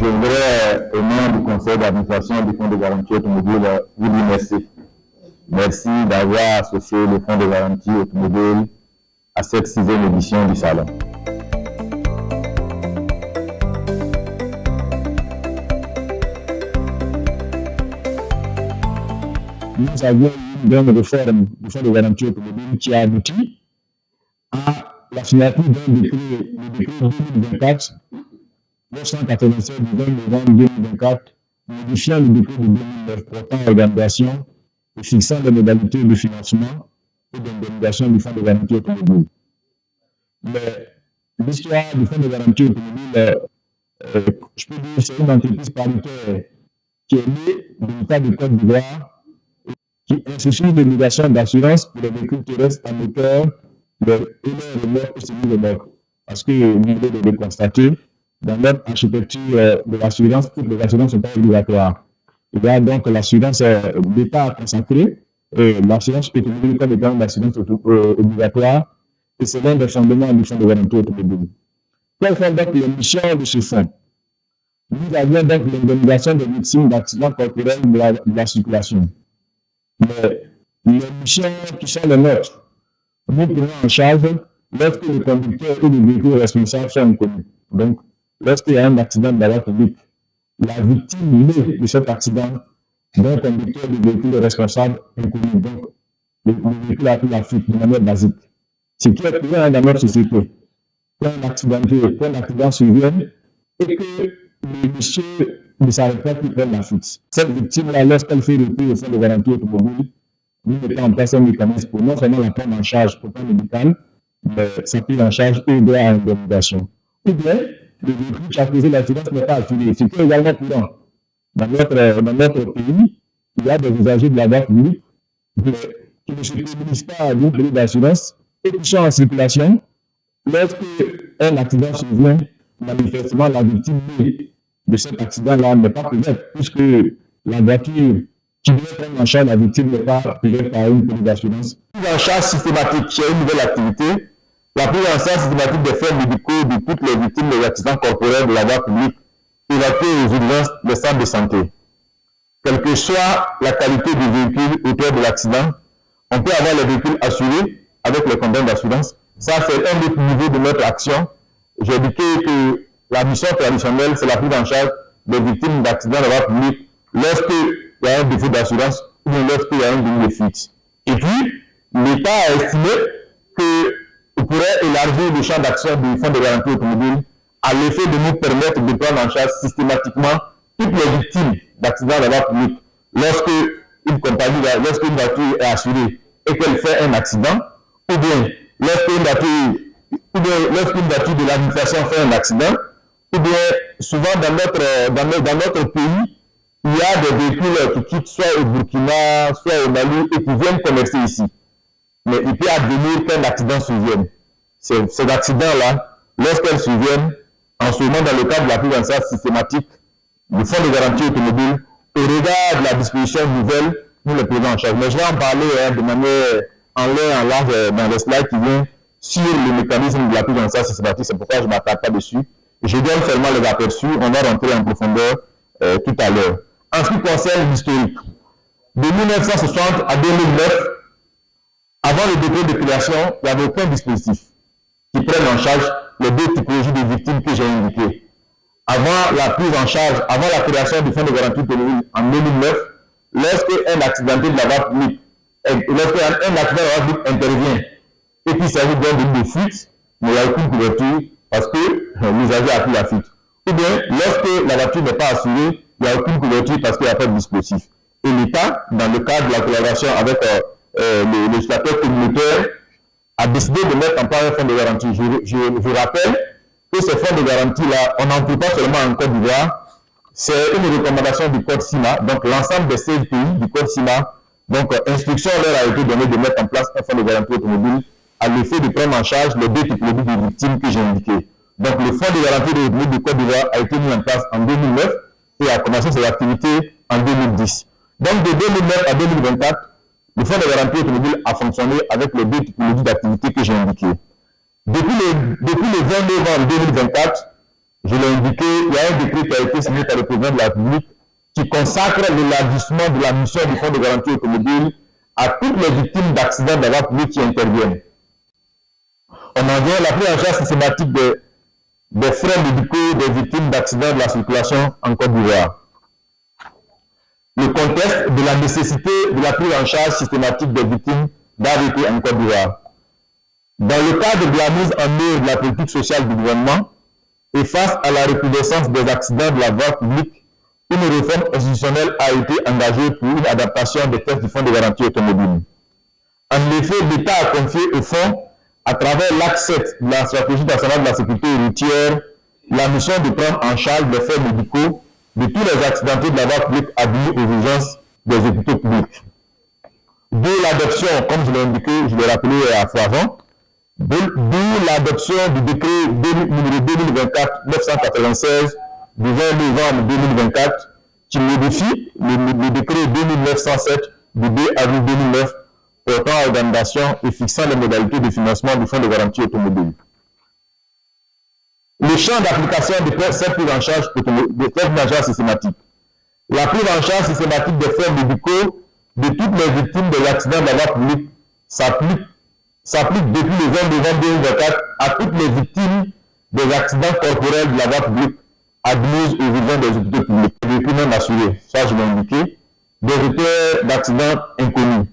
Je voudrais, au nom du conseil d'administration du Fonds de garantie automobile, vous dire merci. Merci d'avoir associé le Fonds de garantie automobile à cette 6e édition du salon. Nous avions une grande réforme du Fonds de garantie automobile qui a abouti à la signature d'un décret, le décret 2024 987 du 20 novembre 2024, modifiant le décret de 2009 portant organisation et fixant les modalités de financement et d'indemnisation du Fonds de garantie automobile. Mais l'histoire du Fonds de garantie automobile, je peux dire, c'est une entreprise paritaire qui est née de l'État de Côte d'Ivoire, qui institue l'obligation d'assurance pour les véhicules terrestres à moteur, les remorques et semi-remorques. Parce que vous venez de le constater, dans notre architecture de l'assurance, toutes les assurances sont pas obligatoires. Il y a donc l'assurance, l'État a consacré l'assurance automobile comme étant une assurance obligatoire, et c'est l'un des fondements du Fonds de garantie automobile. Quelles sont donc les missions de ce fonds? Nous avions donc l'indemnisation des victimes d'accidents corporels de la circulation. Mais les missions qui sont les nôtres, nous prenons en charge lorsque le conducteur ou le véhicule responsable sont inconnus. Donc, lorsqu'il y a un accident de la voie publique, la victime née de cet accident d'un conducteur de véhicule responsable inconnu. Donc, le véhicule a pris la fuite de manière basique. Ce qui est courant dans notre société. Quand un accident survient et que le monsieur ne s'arrête pas pour prendre la fuite. Cette victime-là, lorsqu'elle fait recours au Fonds de garantie automobile, nous mettons en place un mécanisme pour non seulement la prendre en charge pour le médical, mais sa prise en charge et droit à indemnisation. Ou bien, le véhicule qui a causé l'accident n'est pas assuré. Ce qui est également courant. Dans notre pays, il y a des usagers de la voie publique qui ne se prémunissent pas d'une police d'assurance et qui sont en circulation. Lorsqu'un accident survient, manifestement, la victime de cet accident-là n'est pas couverte, puisque la voiture qui doit prendre en charge la victime n'est pas couverte par une police d'assurance. La prise en charge systématique, qui est une nouvelle activité, la prise en charge systématique des faits médicaux de toutes les victimes des accidents corporels de la voie publique évacuées aux urgences des centres de santé. Quelle que soit la qualité du véhicule auteur de l'accident, on peut avoir les véhicules assurés avec les compagnies d'assurance. Ça, c'est un autre niveau de notre action. J'ai indiqué que la mission traditionnelle, c'est la prise en charge des victimes d'accidents de la voie publique lorsqu'il y a un défaut d'assurance ou lorsqu'il y a un délit de fuite. Et puis, l'État a estimé qu'on pourrait élargir le champ d'action du Fonds de garantie automobile à l'effet de nous permettre de prendre en charge systématiquement toutes les victimes d'accidents de la voie publique lorsqu'une voiture est assurée et qu'elle fait un accident, ou bien lorsqu'une voiture de l'administration fait un accident, ou bien souvent dans notre pays, il y a des véhicules qui quittent soit au Burkina, soit au Mali et qui viennent commercer ici. Mais il peut advenir qu'un accident survienne. Ces accidents-là, lorsqu'elles surviennent, en ce moment dans le cadre de la prise en charge systématique du Fonds de garantie automobile, au regard de la disposition nouvelle, nous les prenons en charge. Mais je vais en parler de manière en l'air, en large, dans les slides qui viennent sur le mécanisme de la prise en charge systématique. C'est pourquoi je ne m'attarde pas dessus. Je donne seulement les aperçus. On va rentrer en profondeur tout à l'heure. En ce qui concerne l'historique, de 1960 à 2009, avant le décret de création, il n'y avait aucun dispositif qui prenne en charge les deux typologies de victimes que j'ai indiquées. Avant la prise en charge, avant la création du Fonds de garantie automobile en 2009, lorsqu'un accidenté de la voie publique, lorsqu'un accident de la voie publique intervient et qu'il s'agit d'un délit de fuite, il n'y a aucune couverture parce que l'usager a pris la fuite. Ou bien, lorsque la voiture n'est pas assurée, il n'y a aucune couverture parce qu'il n'y a pas de dispositif. Et l'État, dans le cadre de la collaboration avec le législateur communautaire, a décidé de mettre en place un fonds de garantie. Je rappelle que ce fonds de garantie-là, on n'en trouve pas seulement en Côte d'Ivoire, c'est une recommandation du Code CIMA, donc l'ensemble des 16 pays du Code CIMA, donc instruction leur a été donnée de mettre en place un fonds de garantie automobile à l'effet de prendre en charge les deux typologies de victimes que j'ai indiquées. Donc le fonds de garantie automobile du Côte d'Ivoire a été mis en place en 2009 et a commencé ses activités en 2010. Donc de 2009 à 2024, le fonds de garantie automobile a fonctionné avec les deux typologies d'activités que j'ai indiquées. Depuis le 20 novembre 2024, je l'ai indiqué, il y a un décret qui a été signé par le président de la République qui consacre l'élargissement de la mission du Fonds de garantie automobile à toutes les victimes d'accidents de la voie publique qui interviennent. On en vient à la prise en charge systématique des frais médicaux des victimes d'accidents de la circulation en Côte d'Ivoire. Le contexte de la nécessité de la prise en charge systématique des victimes d'AVP en Côte d'Ivoire. Dans le cadre de la mise en œuvre de la politique sociale du gouvernement et face à la recrudescence des accidents de la voie publique, une réforme institutionnelle a été engagée pour une adaptation des textes du Fonds de garantie automobile. En effet, l'État a confié au Fonds, à travers l'axe 7 de la stratégie nationale de la sécurité routière, la mission de prendre en charge les faits médicaux de tous les accidentés de la voie publique admis aux urgences des hôpitaux publics. D'où l'adoption, comme je l'ai indiqué, je l'ai rappelé à fois avant, d'où l'adoption du décret numéro 2024-996 du 20 novembre 2024 qui modifie le décret 2907 du 2 avril 2009 portant organisation et fixant les modalités de financement du Fonds de garantie automobile. Le champ d'application de cette prise en charge systématique. La prise en charge systématique des frais médicaux de toutes les victimes des accidents de la voie publique s'applique depuis le 20 novembre 2024 à toutes les victimes des accidents corporels de la voie publique admises aux urgences des hôpitaux publics. Les véhicules non assurés, ça je l'ai indiqué, des auteurs d'accidents inconnus,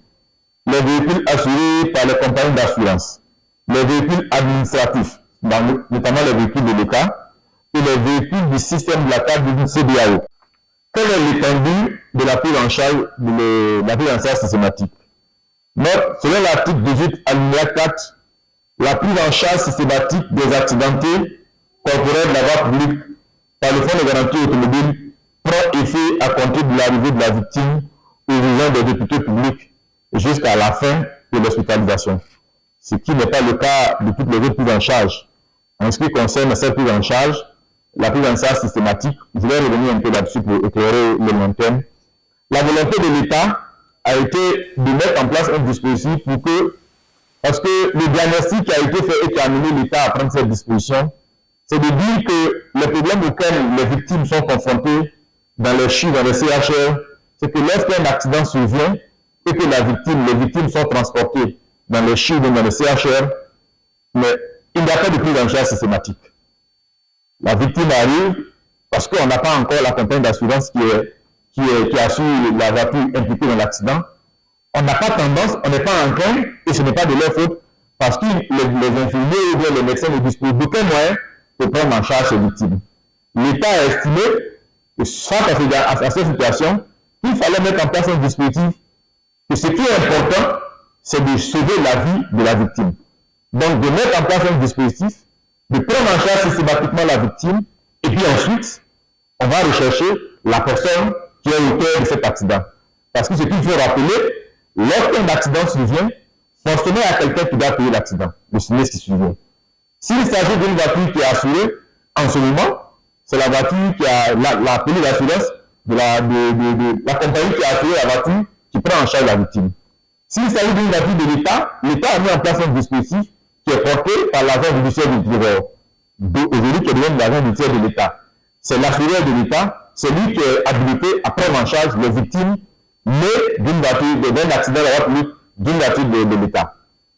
les véhicules assurés par les compagnies d'assurance, les véhicules administratifs, notamment les véhicules de l'État, et les véhicules du système de la carte du CDAO. Quelle est l'étendue de la prise en charge systématique? Selon l'article 18 alinéa 4, la prise en charge systématique des accidentés corporels de la voie publique par le Fonds de garantie automobile prend effet à compter de l'arrivée de la victime aux urgences des hôpitaux publics jusqu'à la fin de l'hospitalisation. Ce qui n'est pas le cas de toutes les autres prises en charge. En ce qui concerne cette prise en charge, la prise en charge systématique, je vais revenir un peu là-dessus pour éclairer le long terme. La volonté de l'État a été de mettre en place un dispositif parce que le diagnostic qui a été fait et qui a amené l'État à prendre cette disposition, c'est de dire que les problèmes auxquels les victimes sont confrontées dans les CHU, dans les CHR, c'est que lorsqu'un accident survient et que les victimes sont transportées dans les CHU, dans les CHR, mais il n'y a pas de prise en charge systématique. La victime arrive parce qu'on n'a pas encore la compagnie d'assurance qui assure la voiture impliquée dans l'accident. On n'a pas tendance, on n'est pas en train, et ce n'est pas de leur faute, parce que les infirmiers ou les médecins ne disposent d'aucun moyen pour prendre en charge ces victimes. L'État a estimé que face à cette situation, il fallait mettre en place un dispositif, que ce qui est important, c'est de sauver la vie de la victime. Donc, de mettre en place un dispositif, de prendre en charge systématiquement la victime, et puis ensuite, on va rechercher la personne qui est l'auteur de cet accident. Parce que ce qu'il faut rappeler, lorsqu'un accident survient, forcément, il y a quelqu'un qui doit payer l'accident, le sinistre qui survient. S'il s'agit d'une voiture qui est assurée, en ce moment, c'est la voiture qui a la police d'assurance de la compagnie qui a assuré la voiture qui prend en charge la victime. S'il s'agit d'une voiture de l'État, l'État a mis en place un dispositif qui est porté par l'agent judiciaire du Trésor. Aujourd'hui, qui devient l'agent judiciaire de l'État. C'est l'assureur de l'État, c'est lui qui est habilité à prendre en charge les victimes nées d'un accident de la voie publique, d'une voiture de l'État.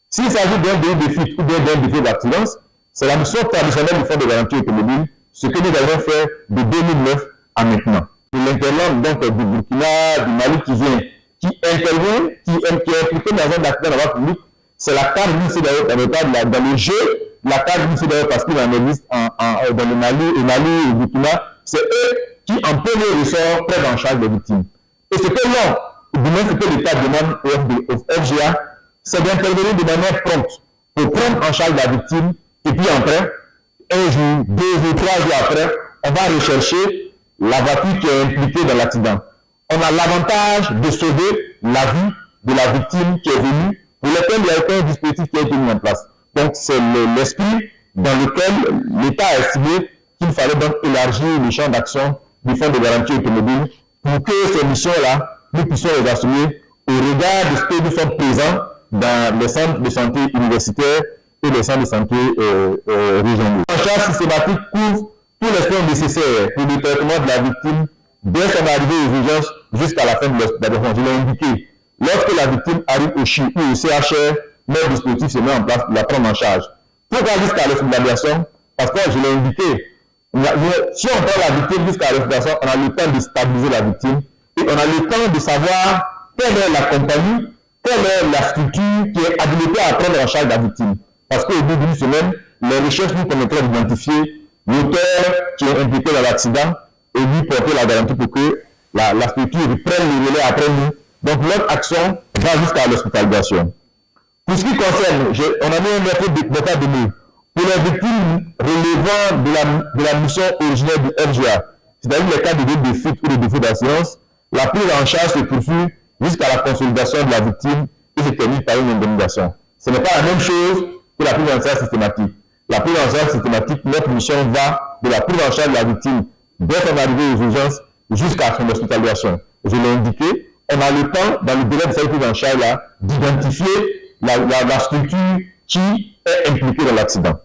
S'il s'agit d'un délit de fuite ou d'un défaut d'accident, c'est la mission traditionnelle du Fonds de garantie automobile, ce que nous avons fait de 2009 à maintenant. L'interland donc du Burkina, du Mali qui intervient, qui est impliqué dans un accident de la voie publique, c'est la carte d'ICDAO dans le jeu, la carte d'ICDAO parce qu'il en existe dans le Mali, au Burkina, c'est eux qui en premier ressort prennent en charge les victimes. Et ce que ce que l'État demande au FGA, c'est d'intervenir de manière prompte pour prendre en charge la victime et puis après, un jour, 2 ou 3 jours après, on va rechercher la voiture qui est impliquée dans l'accident. On a l'avantage de sauver la vie de la victime qui est venue, pour laquelle il n'y a aucun dispositif qui a été mis en place. Donc c'est l'esprit dans lequel l'État a estimé qu'il fallait donc élargir le champ d'action du Fonds de garantie automobile pour que ces missions-là, nous puissions les assumer au regard de ce que nous sommes présents dans les centres de santé universitaires et les centres de santé régionaux. La charge systématique couvre tous tous les soins nécessaires pour le traitement de la victime dès son arrivée aux urgences jusqu'à la fin de l'hospitalisation. Je l'ai indiqué. Lorsque la victime arrive au CHI ou au CHR, notre dispositif se met en place pour la prendre en charge. Pourquoi jusqu'à l'hospitalisation? Parce que je l'ai indiqué. Si on prend la victime jusqu'à l'hospitalisation, on a le temps de stabiliser la victime et on a le temps de savoir quelle est la compagnie, quelle est la structure qui est habilitée à prendre en charge la victime. Parce qu'au bout d'une semaine, les recherches nous permettront d'identifier l'auteur qui est impliqué dans l'accident et lui porter la garantie pour que la structure prenne le relais après nous. Donc notre action va jusqu'à l'hospitalisation. Pour ce qui concerne, on a mis un méthode de données pour les victimes relevant de la mission originaire du FGA, c'est-à-dire les cas de fuite ou de défaut d'assurance, la prise en charge se poursuit jusqu'à la consolidation de la victime et se termine par une indemnisation. Ce n'est pas la même chose que la prise en charge systématique. La prise en charge systématique, notre mission va de la prise en charge de la victime dès son arrivée aux urgences jusqu'à son hospitalisation. Je l'ai indiqué, on a le temps, dans le délai de cette prise en charge-là, d'identifier la structure qui est impliquée dans l'accident.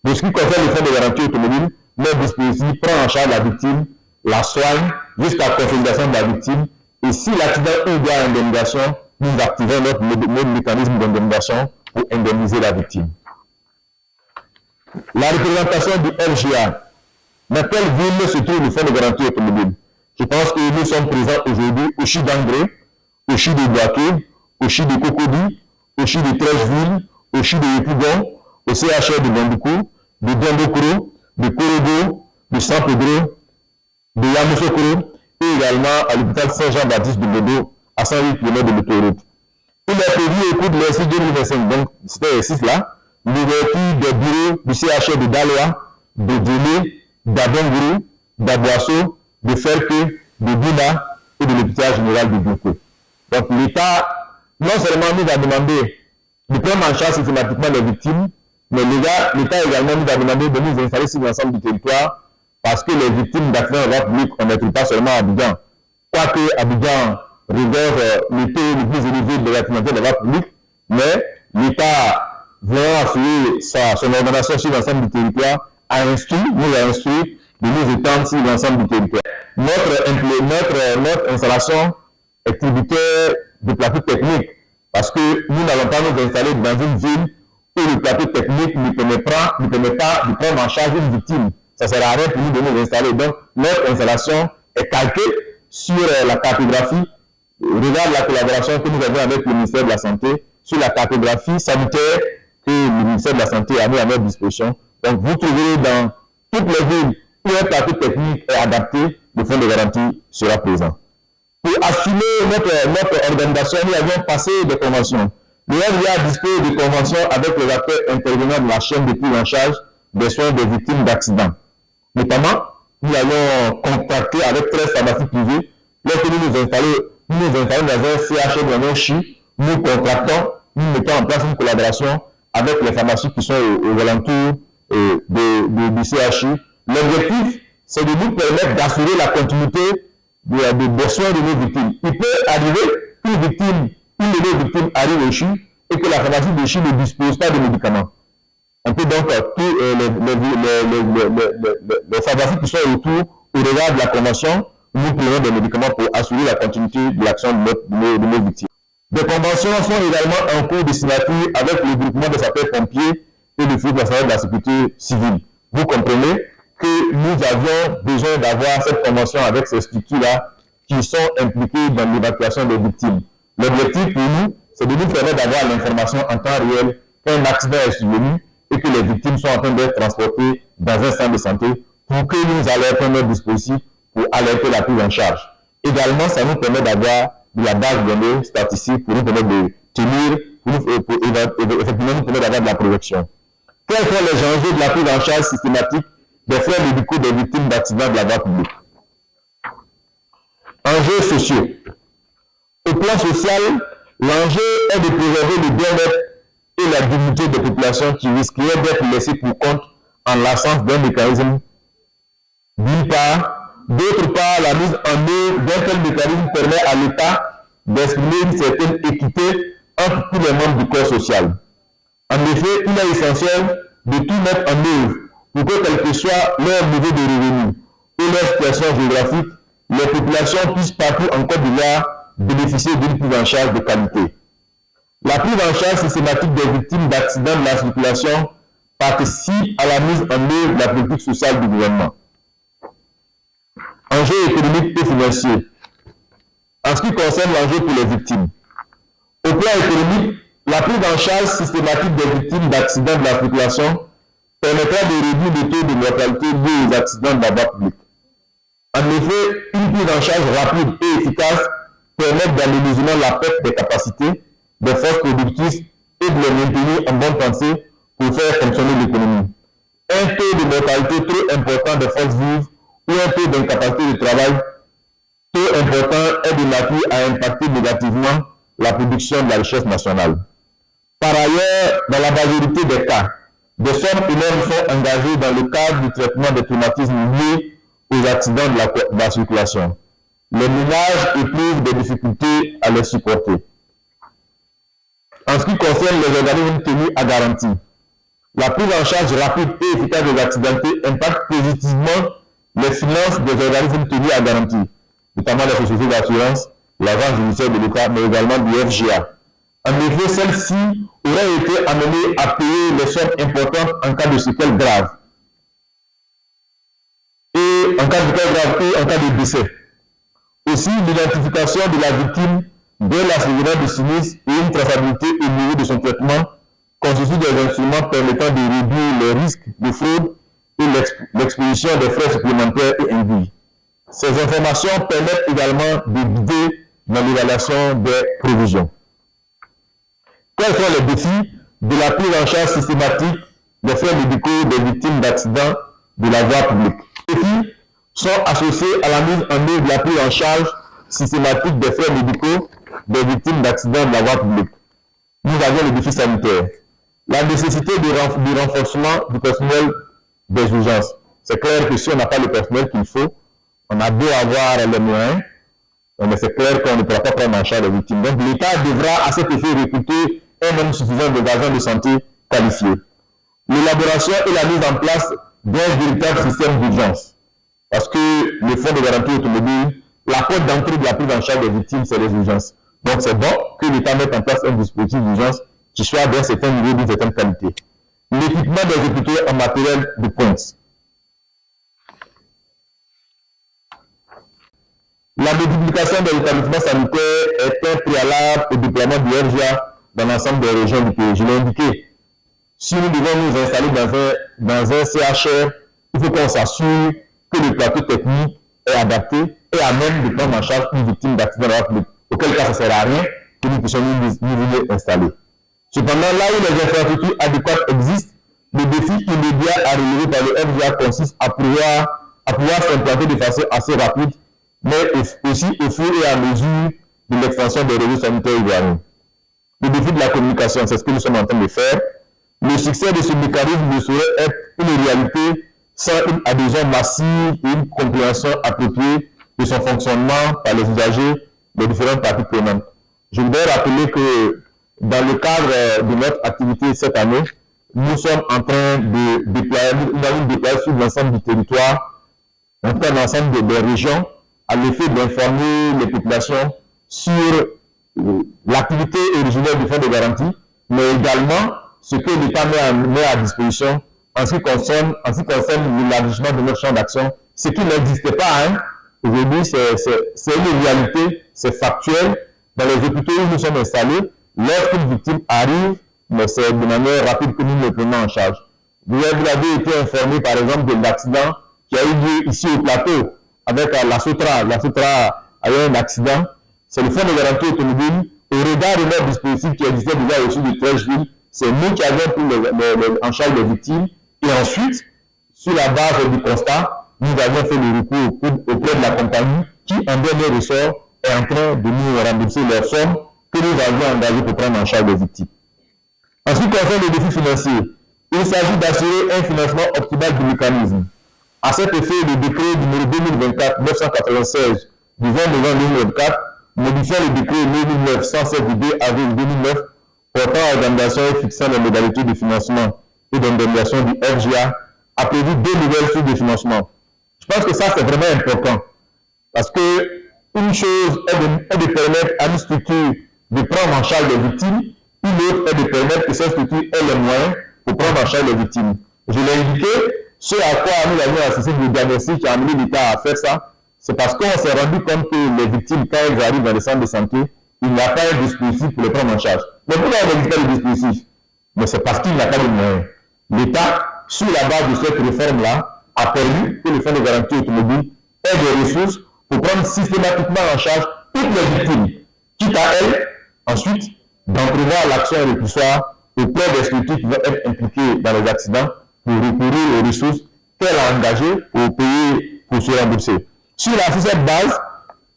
Pour ce qui concerne le fonds de garantie automobile, notre dispositif prend en charge la victime, la soigne jusqu'à la consolidation de la victime, et si l'accident ou bien indemnisation, nous activons notre mécanisme d'indemnisation pour indemniser la victime. La représentation du FGA. Dans quelle ville se trouve le fonds de garantie automobile? Je pense que nous sommes présents aujourd'hui au CHI d'Angré, au CHI de Boaké, au CHI de Cocody, au CHI de Trècheville, au CHI de Yopougon, au CHR de Bamboukou, de Dondokoro, de Korogo, de San Pedro, de Yamoussoukro et également à l'hôpital Saint-Jean-Baptiste de Bodo, à 108 km de l'autoroute. Il est prévu au cours de l'ESI 2025, donc c'était l'exercice là, l'ouverture des bureaux du CHR de Daloa, de Délé, d'Abongourou, d'Aboasso, de Ferke, de Bouna et de l'hôpital général de Boko. Donc l'État, non seulement nous a demandé de prendre en charge systématiquement les victimes, mais l'État également nous a demandé de nous installer sur l'ensemble du territoire parce que les victimes d'accidents de voie publique, on ne trouve pas seulement à Abidjan. Quoique Abidjan réserve le taux le plus élevé de l'accident de voie publique, mais l'État, voulant assurer son organisation sur l'ensemble du territoire, nous a instruit de nous étendre sur l'ensemble du territoire. Notre installation est tributaire de plateau technique parce que nous n'allons pas nous installer dans une ville où le plateau technique ne permet pas de prendre en charge une victime. Ça ne sert à rien pour nous de nous installer. Donc, notre installation est calquée sur la cartographie. Regarde la collaboration que nous avons avec le ministère de la Santé sur la cartographie sanitaire que le ministère de la Santé a mis à notre disposition. Donc, vous trouverez dans toutes les villes où un plateau technique est adapté, le fonds de garantie sera présent. Pour assumer notre organisation, nous avions passé des conventions. Le FGA dispose de conventions avec les acteurs intervenants de la chaîne de prise en charge des soins des victimes d'accidents. Notamment, nous avons contracté avec 13 pharmacies privées. Lorsque nous nous installons dans un CHR dans un CHI, nous contractons, nous mettons en place une collaboration avec les pharmacies qui sont aux alentours du CHI. L'objectif, c'est de nous permettre d'assurer la continuité des soins de nos victimes. Il peut arriver qu'une de nos victimes arrive au CHI et que la pharmacie de CHI ne dispose pas de médicaments. On peut donc tous les pharmacies qui sont autour au regard de la convention, nous prenons des médicaments pour assurer la continuité de l'action de nos victimes. Des conventions sont également en cours de signature avec le groupement des sapeurs-pompiers et le Fonds national de la sécurité civile. Vous comprenez que nous avions besoin d'avoir cette convention avec ces structures-là qui sont impliquées dans l'évacuation des victimes. L'objectif pour nous, c'est de nous permettre d'avoir l'information en temps réel qu'un accident est survenu et que les victimes sont en train d'être transportées dans un centre de santé pour que nous alertons notre dispositif pour alerter la prise en charge. Également, ça nous permet d'avoir de la base de données statistiques pour nous permettre de tenir, effectivement nous permettre d'avoir de la projection. Quels sont les enjeux de la prise en charge systématique des frais médicaux des victimes d'accidents de la voie publique? Enjeux sociaux. Au plan social, l'enjeu est de préserver le bien-être et la dignité des populations qui risqueraient d'être laissées pour compte en l'absence d'un mécanisme d'une part. D'autre part, la mise en œuvre d'un tel mécanisme permet à l'État d'exprimer une certaine équité entre tous les membres du corps social. En effet, il est essentiel de tout mettre en œuvre pour que, quel que soit leur niveau de revenu ou leur situation géographique, les populations puissent partout en Côte d'Ivoire bénéficier d'une prise en charge de qualité. La prise en charge systématique des victimes d'accidents de la circulation participe à la mise en œuvre de la politique sociale du gouvernement. Enjeux économiques et financiers. En ce qui concerne l'enjeu pour les victimes, au plan économique, la prise en charge systématique des victimes d'accidents de la circulation permettra de réduire le taux de mortalité lié aux accidents de la voie publique. En effet, une prise en charge rapide et efficace permet d'améliorer la perte des capacités, des forces productives et de les maintenir en bonne pensée pour faire fonctionner l'économie. Un taux de mortalité trop important des forces vives ou un taux d'incapacité de travail trop important est de nature à impacter négativement la production de la richesse nationale. Par ailleurs, dans la majorité des cas, des sommes énormes sont engagées dans le cadre du traitement des traumatismes liés aux accidents de la circulation. Les ménages éprouvent des difficultés à les supporter. En ce qui concerne les organismes tenus à garantie, la prise en charge rapide et efficace des accidentés impacte positivement les finances des organismes tenus à garantie, notamment les sociétés d'assurance, l'agence judiciaire de l'État, mais également du FGA. En effet, celles-ci auraient été amenées à payer les sommes importantes en cas de séquelles graves. Et en cas de séquelles graves et en cas de décès. Aussi, l'identification de la victime dès la survenance du sinistre et une traçabilité au niveau de son traitement constituent des instruments permettant de réduire les risques de fraude et l'exposition des frais supplémentaires et induits. Ces informations permettent également de guider dans l'évaluation des provisions. Quels sont les défis de la prise en charge systématique des frais médicaux des victimes d'accidents de la voie publique? Les défis sont associés à la mise en œuvre de la prise en charge systématique des frais médicaux des victimes d'accidents de la voie publique. Nous avons les défis sanitaires. La nécessité du renforcement du personnel des urgences. C'est clair que si on n'a pas le personnel qu'il faut, on a beau avoir les moyens, mais c'est clair qu'on ne pourra pas prendre en charge les victimes. Donc l'État devra à cet effet recruter un nombre suffisant d'agents de santé qualifiés. L'élaboration et la mise en place d'un véritable système d'urgence. Parce que le fonds de garantie automobile, la porte d'entrée de la prise en charge des victimes, c'est les urgences. Donc c'est bon que l'État mette en place un dispositif d'urgence qui soit d'un certain niveau, d'une certaine qualité. L'équipement des hôpitaux en matériel de pointe. La multiplication des établissements sanitaires est un préalable au déploiement du RGA dans l'ensemble des régions du pays. Je l'ai indiqué. Si nous devons nous installer dans un CHR, il faut qu'on s'assure que le plateau technique est adapté et à même de prendre en charge une victime d'accident de la publique. Auquel cas, ça ne sert à rien que nous puissions nous installer. Cependant, là où les infrastructures adéquates existent, le défi immédiat à relever par le RGA consiste à pouvoir s'implanter de façon assez rapide, mais aussi au fur et à mesure de l'extension des réseaux sanitaires ivoiriens. Le défi de la communication, c'est ce que nous sommes en train de faire. Le succès de ce mécanisme ne saurait être une réalité sans une adhésion massive et une compréhension appropriée de son fonctionnement par les usagers des différentes parties prenantes. Je voudrais rappeler que dans le cadre de notre activité cette année, nous sommes en train de déployer sur l'ensemble du territoire, en fait l'ensemble des régions, à l'effet d'informer les populations sur l'activité originelle du fonds de garantie, mais également ce que l'État met à disposition en ce qui concerne l'élargissement de notre champ d'action, ce qui n'existait pas. Aujourd'hui, c'est une réalité, c'est factuel. Dans les hôpitaux où nous sommes installés, lorsqu'une victime arrive, mais c'est de manière rapide que nous le prenons en charge. Vous avez été informé, par exemple, de l'accident qui a eu lieu ici au plateau avec la Sotra. La Sotra a eu un accident. C'est le fonds de garantie automobile. Au regard de notre dispositif qui existait déjà au-dessus de 13 villes, c'est nous qui avions pris en charge les victimes. Et ensuite, sur la base du constat, nous avons fait le recours auprès de la compagnie qui, en dernier ressort, est en train de nous rembourser leurs sommes que nous avions engagées pour prendre en charge les victimes. En ce qui concerne les défis financiers, il s'agit d'assurer un financement optimal du mécanisme. À cet effet, le décret numéro 2024-996 du 20 novembre 2024, modifiant le décret 9-107 du 2 avril 2009 portant organisation et fixant les modalités de financement et d'indemnisation du RGA, a prévu 2 nouvelles sources de financement. Je pense que ça, c'est vraiment important. Parce que une chose est de permettre à une structure de prendre en charge les victimes, une autre est de permettre que cette structure ait les moyens pour prendre en charge les victimes. Je l'ai indiqué, ce à quoi nous avons assisté le diagnostic qui a amené l'État à faire ça, c'est parce qu'on s'est rendu compte que les victimes, quand elles arrivent dans les centres de santé, il n'y a pas un dispositif pour les prendre en charge. Mais pourquoi il n'existe pas de dispositif? Mais c'est parce qu'il n'y a pas de moyens. L'État, sur la base de cette réforme-là, a permis que le Fonds de garantie automobile ait des ressources pour prendre systématiquement en charge toutes les victimes, quitte à elles, ensuite, d'entrevoir l'action récursoire auprès des structures qui vont être impliquées dans les accidents pour recourir aux ressources qu'elle a engagées pour payer, pour se rembourser. Sur cette base,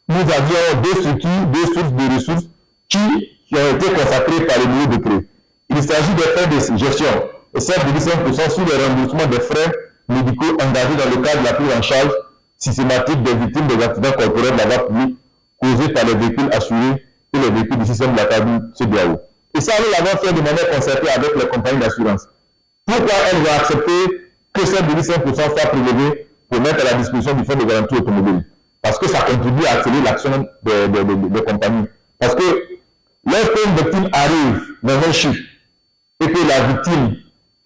nous avions 2 structures, 2 sources de ressources qui ont été consacrées par le nouveau décret. Il s'agit des frais de gestion et 7,5% sur les remboursements des frais médicaux engagés dans le cadre de la prise en charge systématique des victimes des accidents corporels de la voie publique causés par les véhicules assurés et les véhicules du système de la cabine CDAO. Et ça, nous l'avons fait de manière concertée avec les compagnies d'assurance. Pourquoi elles ont accepté que 7,5% soit prélevé pour mettre à la disposition du Fonds de garantie automobile? Parce que ça contribue à accélérer l'action des compagnies. Parce que lorsqu'une victime arrive dans un chute et que la victime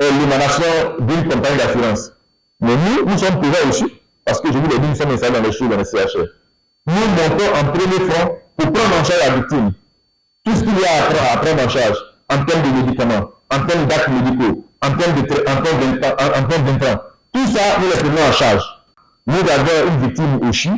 est l'émanation d'une compagnie d'assurance, mais nous sommes présents aussi, parce que je vous l'ai dit, nous sommes installés dans les chutes, dans les CHR. Nous montons en premier front pour prendre en charge la victime. Tout ce qu'il y a à prendre en charge, en termes de médicaments, en termes d'actes médicaux, en termes d'intrants, tout ça, nous les prenons en charge. Nous avons une victime au CHU.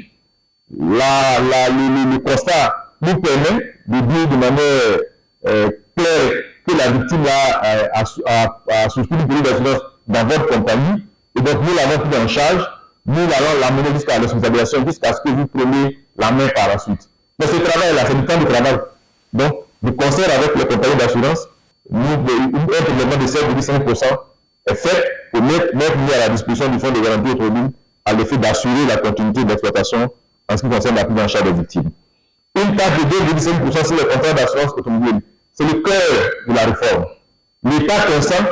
Le constat nous permet de dire de manière claire que la victime a souscrit une police d'assurance dans votre compagnie, et donc nous l'avons pris en charge, nous allons l'amener jusqu'à la responsabilisation, jusqu'à ce que vous preniez la main par la suite. Mais ce travail-là, c'est du temps de travail. Donc, de concert avec les compagnies d'assurance, un prélèvement de 7,5% est fait pour mettre mis à la disposition du Fonds de garantie automobile à l'effet d'assurer la continuité d'exploitation en ce qui concerne la prise en charge des victimes. Une taxe de 2,5% sur les contrats d'assurance automobile, c'est le cœur de la réforme. L'État consent,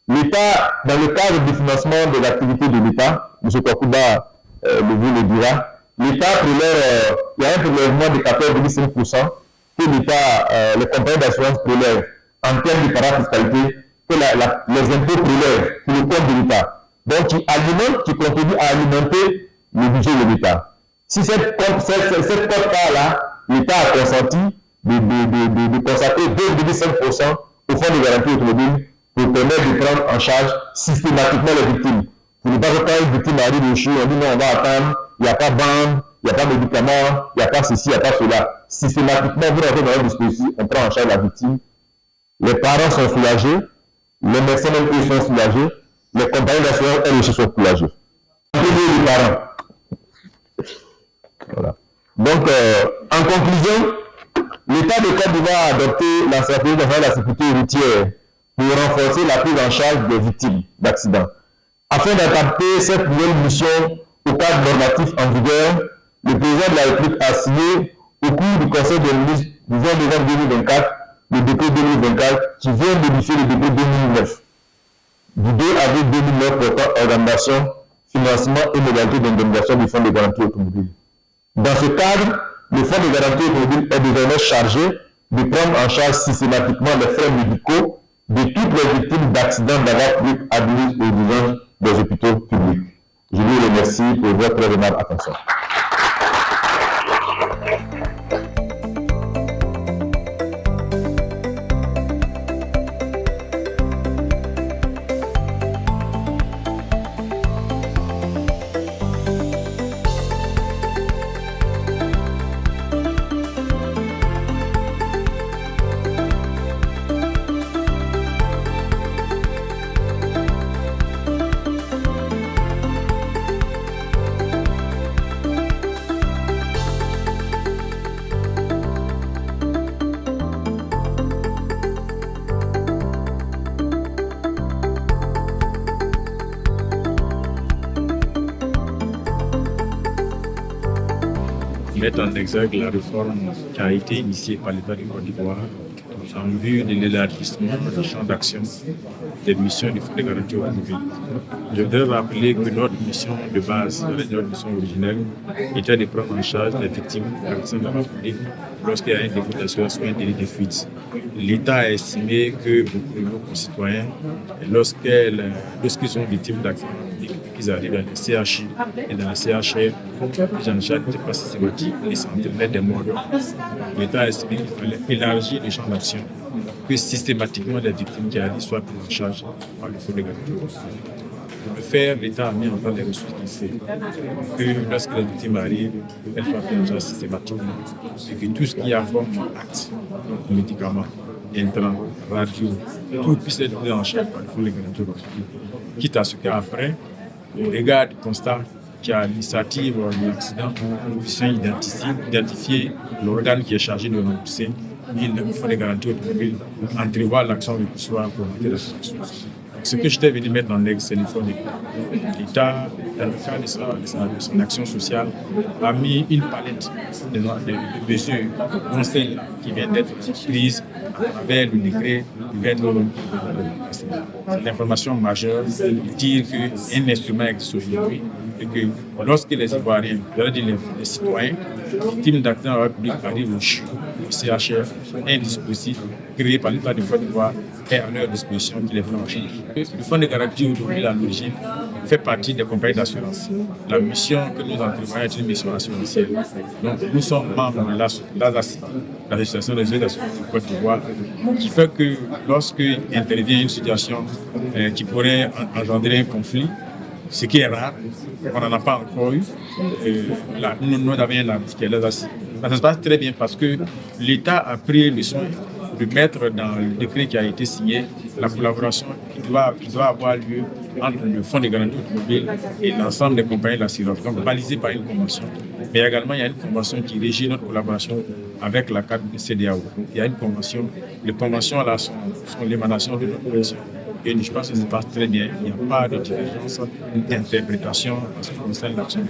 l'État, dans le cadre du financement de l'activité de l'État, M. Kwakuba vous le dira, l'État prélève, il y a un prélèvement de 14,5% que l'État, les compagnies d'assurance prélèvent en termes de parafiscalité, que les impôts prélèvent pour le compte de l'État. Donc, qui contribue à alimenter le budget de l'État. Si cette quote-là, l'État a consenti de consacrer 2,5% au Fonds de garantie automobile pour permettre de prendre en charge systématiquement les victimes. Pour ne pas que quand une victime arrive au CHU, on dit non, on va attendre, il n'y a pas de bande, il n'y a pas de médicaments, il n'y a pas ceci, il n'y a pas cela. Systématiquement, vous rentrez dans un dispositif, on prend en charge la victime. Les parents sont soulagés, les médecins même eux sont soulagés, les compagnies d'assurance elles aussi sont soulagées. Les parents. Voilà. Donc, en conclusion, l'État de Côte d'Ivoire a adopté la stratégie de la sécurité routière pour renforcer la prise en charge des victimes d'accidents. Afin d'adapter cette nouvelle mission au cadre normatif en vigueur, le président de la République a signé au cours du Conseil des ministres du 20 novembre 2024 le décret 2024 qui vient modifier le décret 2009 du 2 avril 2009 portant organisation, financement et modalité d'indemnisation du Fonds de garantie automobile. Dans ce cadre, le Fonds de garantie automobile est désormais chargé de prendre en charge systématiquement les frais médicaux de toutes les victimes d'accidents de la voie publique admises aux urgences des hôpitaux publics. Je vous remercie pour votre très aimable attention. Mettre en exergue la réforme qui a été initiée par l'État du Côte d'Ivoire en vue de l'élargissement du champ d'action des missions du Fonds de garantie automobile. Je voudrais rappeler que notre mission de base, notre mission originelle, était de prendre en charge les victimes d'accidents de la République lorsqu'il y a un défaut d'assurance ou un délit de fuite. L'État a estimé que beaucoup de nos concitoyens, lorsqu'ils sont victimes d'accidents de la République, qu'ils arrivent dans les CHU et dans les CHR, les en charge n'étaient pas systématiques et s'entraînaient des morts. L'État a estimé qu'il fallait élargir le champ d'action, que systématiquement les victimes qui arrivent soient prises en charge par le Fonds de garantie. Pour le faire, l'État a mis en place des ressources qu'il faut. Que lorsque les victimes arrivent, elles soient prises en charge systématiquement. Et que tout ce qui a forme acte, donc médicaments, intrants, radio, tout puisse être pris en charge par le Fonds de garantie. Quitte à ce qu'après, au regard du constat qu'il y a l'initiative de l'accident, nous puissions identifier l'organe qui est chargé de rembourser et le Fonds de garantie automobile, entrevoir l'action le plus souvent pour monter la situation. Ce que j'étais venu mettre en règle, c'est le Fonds de garantie. L'État, dans le cadre de son action sociale, a mis une palette de mesures, dont celle qui vient d'être prise avec le décret du 29 novembre. C'est l'information majeure de dire qu'un instrument existe aujourd'hui et que lorsque les Ivoiriens, c'est-à-dire les citoyens, victimes d'accidents de la République arrivent au CHU, au CHR, un dispositif créé par l'État de Côte d'Ivoire est à leur disposition qui les prend en charge. Le Fonds de garantie automobile à l'origine fait partie des compagnies d'assurance. La mission que nous entreprenons est une mission assurantielle. Donc nous sommes membres de l'ASACI, l'Association des assurances de Côte d'Ivoire, qui fait que lorsque intervient une situation qui pourrait engendrer un conflit, ce qui est rare, on n'en a pas encore eu. Nous avons un article qui est l'ASACI. Ça se passe très bien parce que l'État a pris le soin de mettre dans le décret qui a été signé la collaboration qui doit avoir lieu entre le Fonds de garantie automobile et l'ensemble des compagnies d'assurance, donc balisé par une convention. Mais également, il y a une convention qui régit notre collaboration avec la CAD CEDEAO. Il y a une convention. Les conventions là sont l'émanation de notre convention. Et je pense que ça se passe très bien. Il n'y a pas de divergence d'interprétation en ce qui concerne l'action.